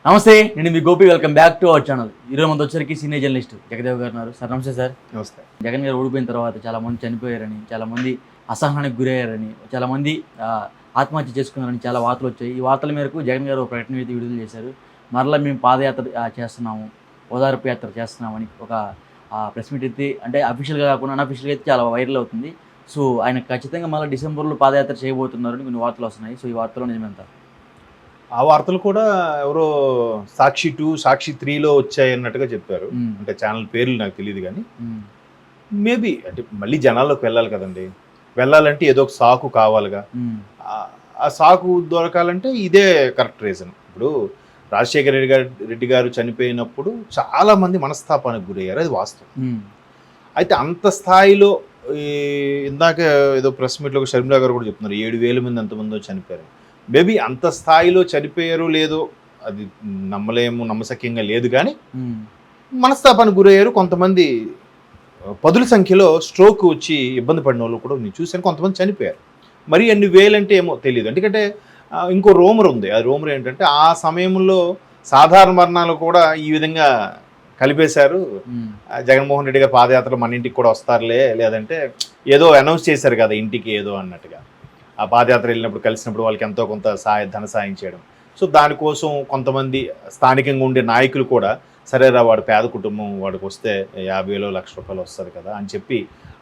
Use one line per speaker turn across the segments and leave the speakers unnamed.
నమస్తే, నేను మీ Gopi. Welcome back to our channel. ఈరోజు మనతో వచ్చరికి సీనియర్ జర్నలిస్ట్ జగదేవ్ గారు ఉన్నారు. సార్ నమస్తే. సార్
నమస్తే.
జగన్ గారు ఓడిపోయిన తర్వాత చాలామంది చనిపోయారని, చాలామంది అసహనానికి గురయ్యారని, చాలామంది ఆత్మహత్య చేసుకున్నారని చాలా వార్తలు వచ్చాయి. ఈ వార్తల మేరకు జగన్ గారు ఒక ప్రకటన అయితే విడుదల చేశారు. మరలా మేము పాదయాత్ర చేస్తున్నాము, ఓదార్పు యాత్ర చేస్తున్నామని ఒక ప్రెస్ మీట్ అయితే, అంటే అఫీషియల్గా కాకుండా అన్అఫీషియల్గా అయితే చాలా వైరల్ అవుతుంది. సో ఆయన ఖచ్చితంగా మళ్ళీ డిసెంబర్లో పాదయాత్ర చేయబోతున్నారని కొన్ని వార్తలు వస్తున్నాయి. సో ఈ వార్తలో నిజమెంత?
ఆ వార్తలు కూడా ఎవరో సాక్షి 2, సాక్షి 3లో వచ్చాయి అన్నట్టుగా చెప్పారు. అంటే ఛానల్ పేర్లు నాకు తెలియదు కానీ మేబీ అంటే మళ్ళీ జనాల్లోకి వెళ్ళాలి కదండి. వెళ్ళాలంటే ఏదో ఒక సాకు కావాలిగా. ఆ సాకు దొరకాలంటే ఇదే కరెక్ట్ రీజన్. ఇప్పుడు రాజశేఖర రెడ్డి గారు చనిపోయినప్పుడు చాలా మంది మనస్తాపానికి గురయ్యారు, అది వాస్తవం. అయితే అంత స్థాయిలో ఇందాక ఏదో ప్రెస్ మీట్లో షర్మిలా గారు కూడా చెప్తున్నారు 7,000 మంది ఎంతమందో చనిపోయారు. మేబీ అంత స్థాయిలో చనిపోయారో లేదో అది నమ్మశక్యంగా లేదు కానీ మనస్తాపానికి గురయ్యారు. కొంతమంది పదుల సంఖ్యలో స్ట్రోక్ వచ్చి ఇబ్బంది పడిన వాళ్ళు కూడా నేను చూశాను. కొంతమంది చనిపోయారు. మరి అన్ని వేలంటే ఏమో తెలియదు. ఎందుకంటే ఇంకో రూమర్ ఉంది. ఆ రూమర్ ఏంటంటే ఆ సమయంలో సాధారణ మరణాలు కూడా ఈ విధంగా కలిపేశారు. జగన్మోహన్ రెడ్డి గారు పాదయాత్రలో మన ఇంటికి కూడా వస్తారులే, లేదంటే ఏదో అనౌన్స్ చేశారు కదా ఇంటికి ఏదో అన్నట్టుగా. ఆ పాదయాత్ర వెళ్ళినప్పుడు కలిసినప్పుడు వాళ్ళకి ఎంతో కొంత ధన సాయం చేయడం. సో దానికోసం కొంతమంది స్థానికంగా ఉండే నాయకులు కూడా సరేరా వాడు పేద కుటుంబం, వాడికి వస్తే 50,000 లక్ష రూపాయలు వస్తుంది కదా అని చెప్పి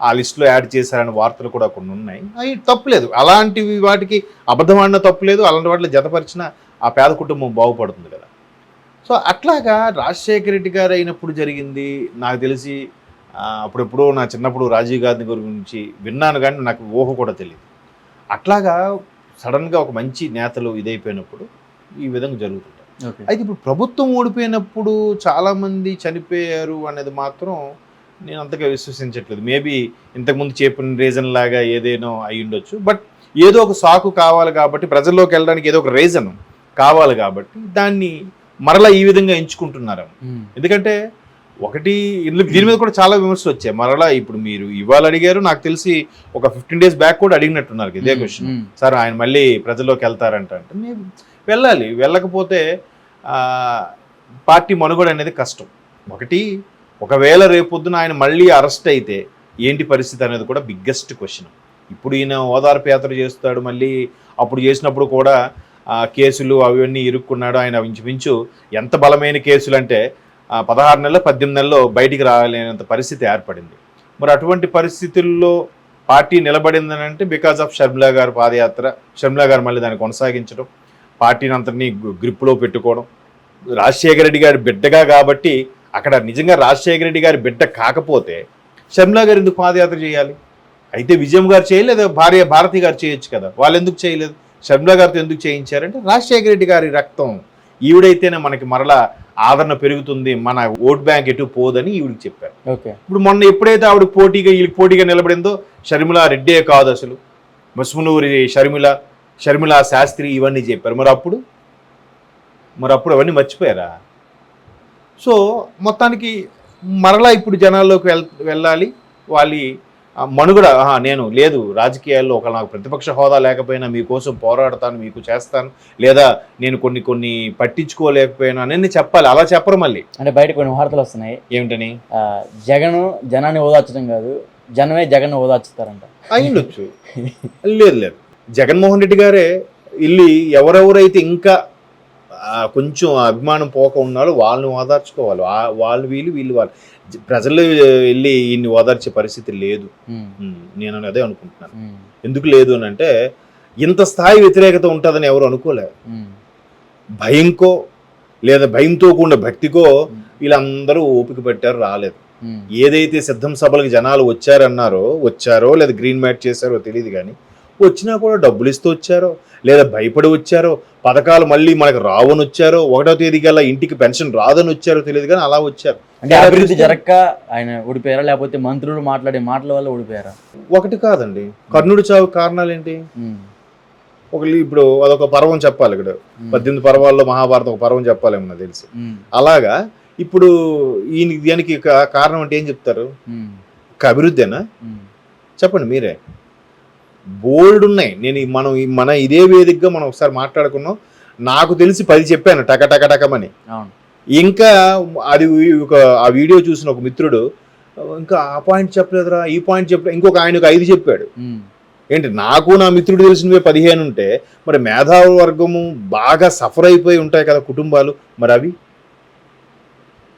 ఆ లిస్టులో యాడ్ చేశారని వార్తలు కూడా కొన్ని ఉన్నాయి. అవి తప్పులేదు. అలాంటివి వాటికి అబద్ధం ఆడినా తప్పులేదు. అలాంటి వాటిలో జతపరిచిన ఆ పేద కుటుంబం బాగుపడుతుంది కదా. సో అట్లాగా రాజశేఖర రెడ్డి గారు అయినప్పుడు జరిగింది. నాకు తెలిసి అప్పుడెప్పుడో నా చిన్నప్పుడు రాజీవ్ గాంధీ గారి గురించి విన్నాను కానీ నాకు ఊహ కూడా తెలియదు. అట్లాగా సడన్గా ఒక మంచి నేతలు ఇదైపోయినప్పుడు ఈ విధంగా జరుగుతుంటాయి. అయితే ఇప్పుడు ప్రభుత్వం ఓడిపోయినప్పుడు చాలామంది చనిపోయారు అనేది మాత్రం నేను అంతగా విశ్వసించట్లేదు. మేబీ ఇంతకుముందు చెప్పిన రీజన్ లాగా ఏదేనో అయి ఉండొచ్చు. బట్ ఏదో ఒక సాకు కావాలి కాబట్టి, ప్రజల్లోకి వెళ్ళడానికి ఏదో ఒక రీజన్ కావాలి కాబట్టి దాన్ని మరలా ఈ విధంగా ఎంచుకుంటున్నారు. ఎందుకంటే ఒకటి దీని మీద కూడా చాలా విమర్శలు వచ్చాయి. మరలా ఇప్పుడు మీరు ఇవాళ అడిగారు, నాకు తెలిసి ఒక 15 days బ్యాక్ కూడా అడిగినట్టున్నారు ఇదే క్వశ్చన్. సార్ ఆయన మళ్ళీ ప్రజల్లోకి వెళ్తారంట అంటే మేము వెళ్ళాలి. వెళ్ళకపోతే పార్టీ మనుగడ అనేది కష్టం. ఒకవేళ రేపొద్దున ఆయన మళ్ళీ అరెస్ట్ అయితే ఏంటి పరిస్థితి అనేది కూడా బిగ్గెస్ట్ క్వశ్చన్. ఇప్పుడు ఈయన ఓదార్పు యాత్ర చేస్తాడు, మళ్ళీ అప్పుడు చేసినప్పుడు కూడా కేసులు అవన్నీ ఇరుక్కున్నాడు. ఆయన ఇంచుమించు ఎంత బలమైన కేసులు అంటే 16 నెలలు 18 నెలల్లో బయటికి రాలేనంత పరిస్థితి ఏర్పడింది. మరి అటువంటి పరిస్థితుల్లో పార్టీ నిలబడిందని అంటే బికాజ్ ఆఫ్ షర్మిలా గారు పాదయాత్ర, షర్మిలా గారు మళ్ళీ దాన్ని కొనసాగించడం, పార్టీని అంతటినీ గ్రిప్లో పెట్టుకోవడం, రాజశేఖర రెడ్డి గారి బిడ్డగా కాబట్టి అక్కడ నిజంగా రాజశేఖర రెడ్డి గారి బిడ్డ కాకపోతే షర్మిలా గారు ఎందుకు పాదయాత్ర చేయాలి? అయితే విజయం గారు చేయలేదు, భార్య భారతి గారు చేయొచ్చు కదా, వాళ్ళు ఎందుకు చేయలేదు? షర్మిలా గారితో ఎందుకు చేయించారంటే రాజశేఖర రెడ్డి గారి రక్తం ఈవిడైతేనే మనకి మరలా ఆదరణ పెరుగుతుంది, మన ఓట్ బ్యాంక్ ఎటు పోదని ఈవిడికి చెప్పారు. ఇప్పుడు మొన్న ఎప్పుడైతే ఆవిడ వీళ్ళకి పోటీగా నిలబడిందో షర్మిలా రెడ్డే కాదు అసలు, మస్మునూరి షర్మిలా శాస్త్రి ఇవన్నీ చెప్పారు. మరి అప్పుడు అవన్నీ మర్చిపోయారా? సో మొత్తానికి మరలా ఇప్పుడు జనాల్లోకి వెళ్ళాలి. వాళ్ళ మనుగడ నేను లేదు రాజకీయాల్లో నాకు ప్రతిపక్ష హోదా లేకపోయినా మీకోసం పోరాడతాను, మీకు చేస్తాను, లేదా నేను కొన్ని పట్టించుకోలేకపోయినా అని చెప్పాలి. అలా చెప్పరు. మళ్ళీ
అంటే బయట కొన్ని వార్తలు వస్తున్నాయి. ఏమిటని? జనాన్ని ఓదార్చడం కాదు, జనమే జగన్ ఓదార్చుతారంట.
అయ్యుండొచ్చు. లేదు, జగన్మోహన్ రెడ్డి గారే వెళ్ళి ఎవరెవరైతే ఇంకా కొంచెం అభిమానం పోక ఉన్నారో వాళ్ళని ఓదార్చుకోవాలి. వాళ్ళు వీళ్ళు ప్రజలు వెళ్ళి ఈయన్ని ఓదార్చే పరిస్థితి లేదు. నేను అదే అనుకుంటున్నాను. ఎందుకు లేదు అని అంటే ఇంత స్థాయి వ్యతిరేకత ఉంటుందని ఎవరు అనుకోలేరు. భయంకో లేదా భయంతో కూడిన భక్తికో వీళ్ళందరూ ఓపిక పెట్టారు, రాలేదు. ఏదైతే సిద్ధం సభలకు జనాలు వచ్చారో లేదా గ్రీన్ మ్యాట్ చేశారో తెలియదు కానీ వచ్చినా కూడా డబ్బులు ఇస్తూ వచ్చారో లేదా భయపడి వచ్చారో, పథకాలు మళ్ళీ మనకు రావని వచ్చారో, 1వ తేదీ కల్లా ఇంటికి పెన్షన్ రాదని వచ్చారో తెలియదు కానీ అలా వచ్చారు.
అంటే అభివృద్ధి జరగక ఆయన ఓడిపోయారా, లేకపోతే మంత్రులు మాట్లాడే మాటల వల్ల ఓడిపోయారా?
ఒకటి కాదండి. కర్ణుడి చావు కారణాలు ఏంటి? ఇప్పుడు అదొక పర్వం చెప్పాలి. ఇక్కడ 18 పర్వాల్లో మహాభారతం ఒక పర్వం చెప్పాలేమో నాకు తెలిసి. అలాగా ఇప్పుడు దీనికి కారణం అంటే ఏం చెప్తారు? అభివృద్ధేనా? చెప్పండి మీరే. బోల్డ్ ఉన్నాయి. మన ఇదే వేదికగా మనం ఒకసారి మాట్లాడుకున్నాం. నాకు తెలిసి 10 చెప్పాను టకమని.
అవును.
ఇంకా అది ఆ వీడియో చూసిన ఒక మిత్రుడు ఇంకా ఆ పాయింట్ చెప్పలేదురా, ఈ పాయింట్ చెప్పలేదు, ఇంకొక ఆయనకు 5 చెప్పాడు. ఏంటి, నాకు నా మిత్రుడు తెలిసినవే 15 ఉంటే మరి మేధావి వర్గము బాగా సఫర్ అయిపోయి ఉంటాయి కదా కుటుంబాలు, మరి అవి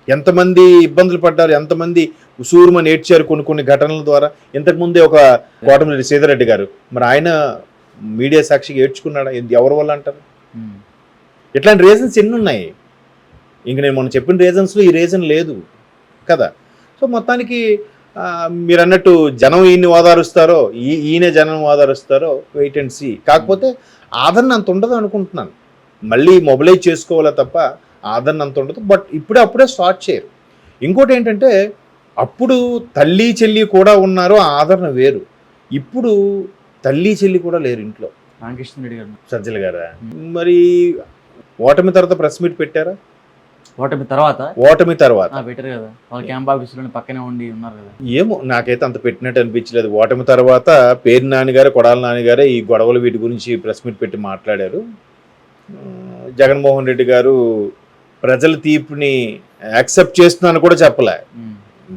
ఎంతమంది ఇబ్బందులు పడ్డారు, ఎంతమంది ఉసూరుమని ఏడ్చారు కొన్ని ఘటనల ద్వారా. ఇంతకుముందే ఒక కోటమిరెడ్డి సీతారెడ్డి గారు, మరి ఆయన మీడియా సాక్షిగా ఏడ్చుకున్నాడా, ఎవరి వల్ల అంటారు? ఇట్లాంటి రీజన్స్ ఎన్ని ఉన్నాయి. ఇంక నేను మొన్న చెప్పిన రీజన్స్లో ఈ రీజన్ లేదు కదా. సో మొత్తానికి మీరు అన్నట్టు జనం ఈయన్ని ఓదారుస్తారో ఈయనే జనం ఓదారుస్తారో వెయిట్ అండ్ సీ. కాకపోతే ఆదరణ అంత ఉండదు అనుకుంటున్నాను, మళ్ళీ మొబిలైజ్ చేసుకోవాలా తప్ప ఆదరణ అంత ఉండదు. బట్ అప్పుడే స్టార్ట్ చేయరు. ఇంకోటి ఏంటంటే అప్పుడు తల్లి చెల్లి కూడా ఉన్నారు, ఆదరణ వేరు. ఇప్పుడు తల్లి చెల్లి కూడా లేరు ఇంట్లో.
రామకృష్ణారెడ్డి గారు,
సజ్జల గారా, మరి ఓటమి తర్వాత ప్రెస్ మీట్ పెట్టారా?
ఓటమి తర్వాత పెట్టారు కదా, వాళ్ళ క్యాంప్ ఆఫీసులోనే పక్కనే ఉండి ఉన్నారు కదా.
ఏమో నాకైతే అంత పెట్టినట్టు అనిపించలేదు. ఓటమి తర్వాత పేరు నాన్నగారు, కొడాల నాన్నగారే ఈ గొడవలు వీటి గురించి ప్రెస్ మీట్ పెట్టి మాట్లాడారు. జగన్మోహన్ రెడ్డి గారు ప్రజల తీర్పుని యాక్సెప్ట్ చేస్తున్నాను కూడా చెప్పలే.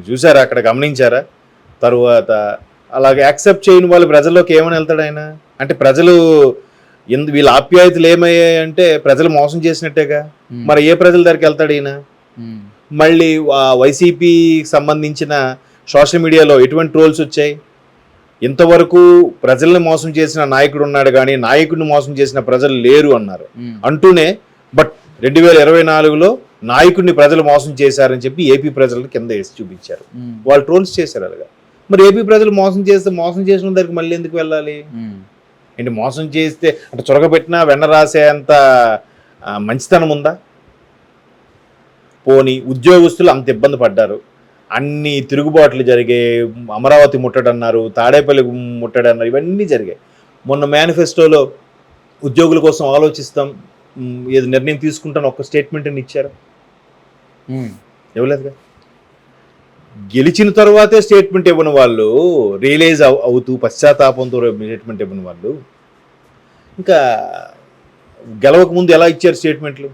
చూసారా, అక్కడ గమనించారా? తరువాత అలాగే యాక్సెప్ట్ చేయని వాళ్ళు ప్రజల్లోకి ఏమని వెళ్తాడు ఆయన? అంటే ప్రజలు వీళ్ళ ఆప్యాయతలు ఏమయ్యాయంటే ప్రజలు మోసం చేసినట్టేగా. మరి ఏ ప్రజల దగ్గరికి వెళ్తాడు ఈయన? మళ్ళీ వైసీపీకి సంబంధించిన సోషల్ మీడియాలో ఎటువంటి ట్రోల్స్ వచ్చాయి? ఇంతవరకు ప్రజల్ని మోసం చేసిన నాయకుడు ఉన్నాడు కానీ నాయకుడిని మోసం చేసిన ప్రజలు లేరు అన్నారు. అంటూనే బట్ 2024లో నాయకుడిని ప్రజలు మోసం చేశారని చెప్పి ఏపీ ప్రజలను కింద వేసి చూపించారు. వాళ్ళు ట్రోల్స్ చేశారు అలాగా. మరి ఏపీ ప్రజలు మోసం చేసిన దగ్గరికి మళ్ళీ ఎందుకు వెళ్ళాలి? ఏంటి, మోసం చేస్తే అంటే చొరగబెట్టినా వెన్న రాసేంత మంచితనం ఉందా? పోనీ ఉద్యోగస్తులు అంత ఇబ్బంది పడ్డారు, అన్ని తిరుగుబాట్లు జరిగాయి, అమరావతి ముట్టడన్నారు, తాడేపల్లి ముట్టడన్నారు, ఇవన్నీ జరిగాయి. మొన్న మేనిఫెస్టోలో ఉద్యోగుల కోసం ఆలోచిస్తాం, ఏది నిర్ణయం తీసుకుంటాను ఒక స్టేట్మెంట్ని ఇచ్చారు, ఇవ్వలేదుగా. గెలిచిన తర్వాతే స్టేట్మెంట్ ఇవ్వని వాళ్ళు, రియలైజ్ అవుతూ పశ్చాత్తాపంతో స్టేట్మెంట్ ఇవ్వని వాళ్ళు ఇంకా గెలవక ముందు ఎలా ఇచ్చారు స్టేట్మెంట్లు?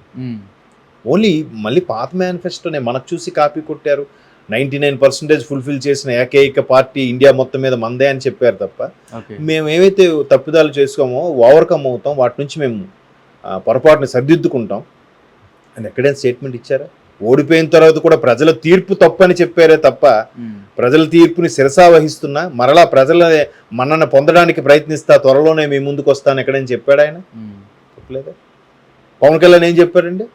ఓన్లీ మళ్ళీ పాత మేనిఫెస్టోనే మనకు చూసి కాపీ కొట్టారు. 99% ఫుల్ఫిల్ చేసిన ఏకైక పార్టీ ఇండియా మొత్తం మీద మందే అని చెప్పారు తప్ప, మేము ఏవైతే తప్పిదాలు చేసుకోమో ఓవర్కమ్ అవుతాం, వాటి నుంచి మేము పొరపాటుని సరిదిద్దుకుంటాం అని ఎక్కడైనా స్టేట్మెంట్ ఇచ్చారా? ఓడిపోయిన తర్వాత కూడా ప్రజల తీర్పు తప్పని చెప్పారే తప్ప ప్రజల తీర్పుని శిరసా వహిస్తున్నా మరలా ప్రజల మన్నన పొందడానికి ప్రయత్నిస్తా, త్వరలోనే మీ ముందుకు వస్తాను ఎక్కడైనా చెప్పాడు ఆయన? చెప్పలేదా? పవన్ కళ్యాణ్ ఏం చెప్పారండి?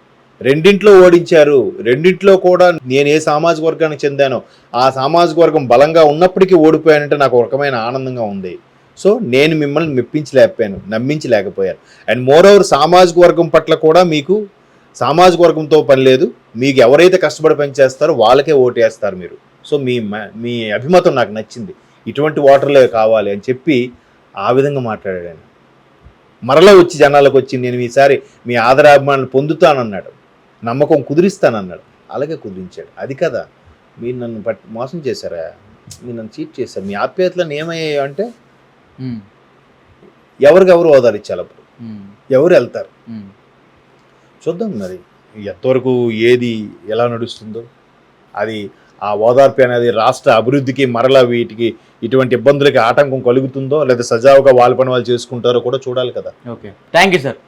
రెండింట్లో ఓడించారు, రెండింట్లో కూడా నేను ఏ సామాజిక వర్గానికి చెందానో ఆ సామాజిక వర్గం బలంగా ఉన్నప్పటికీ ఓడిపోయానంటే నాకు ఒక రకమైన ఆనందంగా ఉంది. సో నేను మిమ్మల్ని మెప్పించలేకపోయాను, నమ్మించలేకపోయాను. అండ్ మోర్ ఓవర్ సామాజిక వర్గం పట్ల కూడా మీకు సామాజిక వర్గంతో పని లేదు, మీకు ఎవరైతే కష్టపడి పనిచేస్తారో వాళ్ళకే ఓటేస్తారు మీరు. సో మీ అభిమతం నాకు నచ్చింది, ఇటువంటి ఓటర్లే కావాలి అని చెప్పి ఆ విధంగా మాట్లాడాడు ఆయన. మరలా వచ్చి జనాలకు వచ్చి నేను ఈసారి మీ ఆదరాభిమానాలు పొందుతానన్నాడు, నమ్మకం కుదిరిస్తానన్నాడు. అలాగే కుదిరించాడు. అది కదా, మీరు నన్ను మోసం చేశారా, మీరు నన్ను చీట్ చేశారు, మీ ఆప్యాయతలను ఏమయ్యాయి అంటే ఎవరికెవరు ఓదారిచ్చాలి, అప్పుడు ఎవరు వెళ్తారు చూద్దాం. మరి ఎంతవరకు ఏది ఎలా నడుస్తుందో, అది ఆ ఓదార్పు అనేది రాష్ట్ర అభివృద్ధికి మరలా వీటికి ఇటువంటి ఇబ్బందులకి ఆటంకం కలుగుతుందో లేదా సజావుగా వాళ్ళ పని వాళ్ళు చేసుకుంటారో కూడా చూడాలి కదా.
Okay, thank you sir.